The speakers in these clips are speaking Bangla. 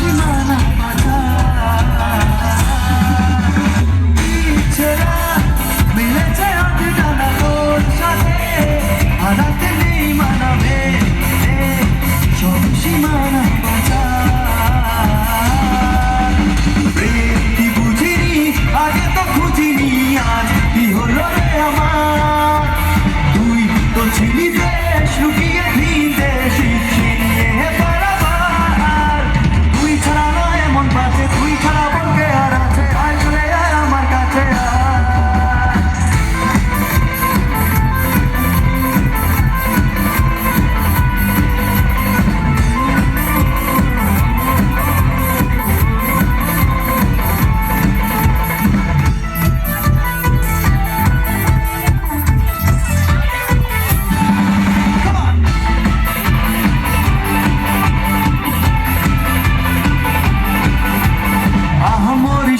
সীমানা বাধা ইচ্ছেরা মিলেছে অজানা তোর সাথে হারাতে নেই মানাবে সব সীমানা বাধা প্রেম কি বুঝিনি আগে তো খুঁজিনি আজ কি হলো রে আমার তুই তো ছিলি দেশ লুকিয়ে ভিন দেশ ইচ্ছে নিয়ে বারবার তুই ছাড়া নয় এমন বাজে তুই ছাড়া বলকে আর আছে আয় চলে আয় আমার কাছে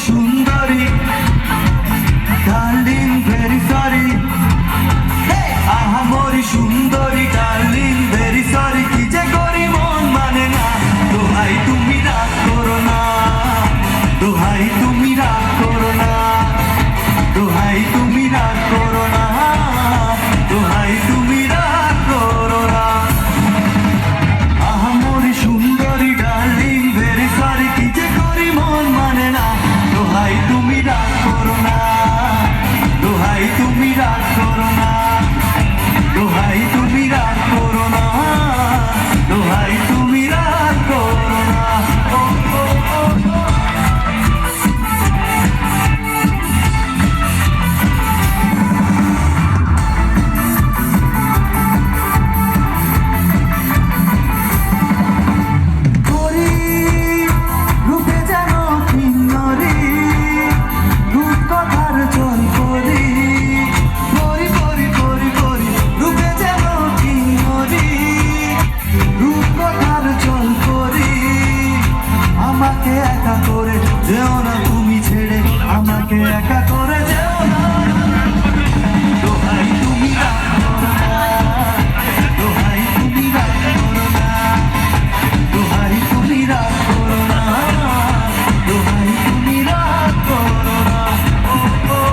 সুন্দরী ডার্লিং ভেরি সরি আহামরি সুন্দরী ডার্লিং ভেরি সরি কি যে করি মন মানে না দোহাই তুমি রাগ করো না দোহাই তুমি রাগ করো না দোহাই তুমি রাগ করো না দোহাই তুমি রাগ করো না আহামরি সুন্দরী ডার্লিং ভেরি সরি কি যে করি মন মানে না দোহাই তুমি রাগ করো না দোহাই তুমি রাগ করো না দোহাই তুমি রাগ করো না দোহাই তুমি রাগ করো না ও ও ও ও আমাকে একা করে যেও না তুমি ছেড়ে আমাকে একা করে যেও না দোহাই তুমি রাগ করো না দোহাই তুমি রাগ করো না দোহাই তুমি রাগ করো না দোহাই তুমি রাগ করো না ও ও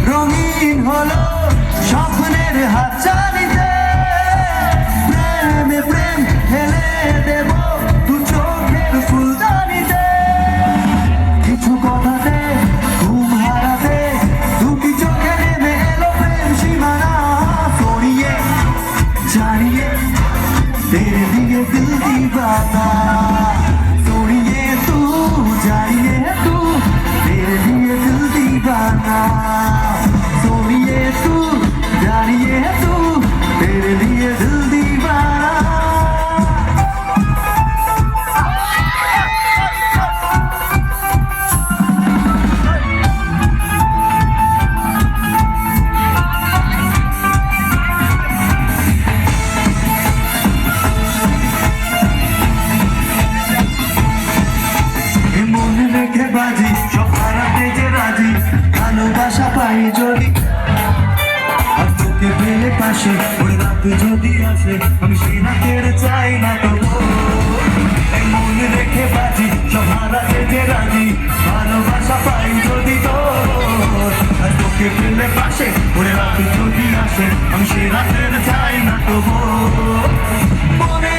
রঙিন হলো স্বপ্নের হাতছানিতে প্রেমে প্রেম ঢেলে দেব দু চোখের ফুলদানিতে কিছু কথাতে ঘুম হারাতে দুটি চোখে নেমে এলো প্রেম সীমানা সরিয়ে জানিয়ে তেরে দিকে দিল দিবানা সরিয়ে তু জানিয়ে তু तेरे लिए दिल दीवाना सोनिए तू जानिए तू तेरे लिए दिल दीवाना বাজি সব হারাতে যে রাজি ভালোবাসা পাই যদি পাশে, ওরে রাত যদি আসে আমি সেই রাতের চাই না তবু এই মন রেখে বাজি সব হারাতে যে রাজি ভালোবাসা পাই যদি তোর আর তোকে পেলে পাশে, ওরে রাত যদি আসে আমি সেই রাতের চাই না তবু মনে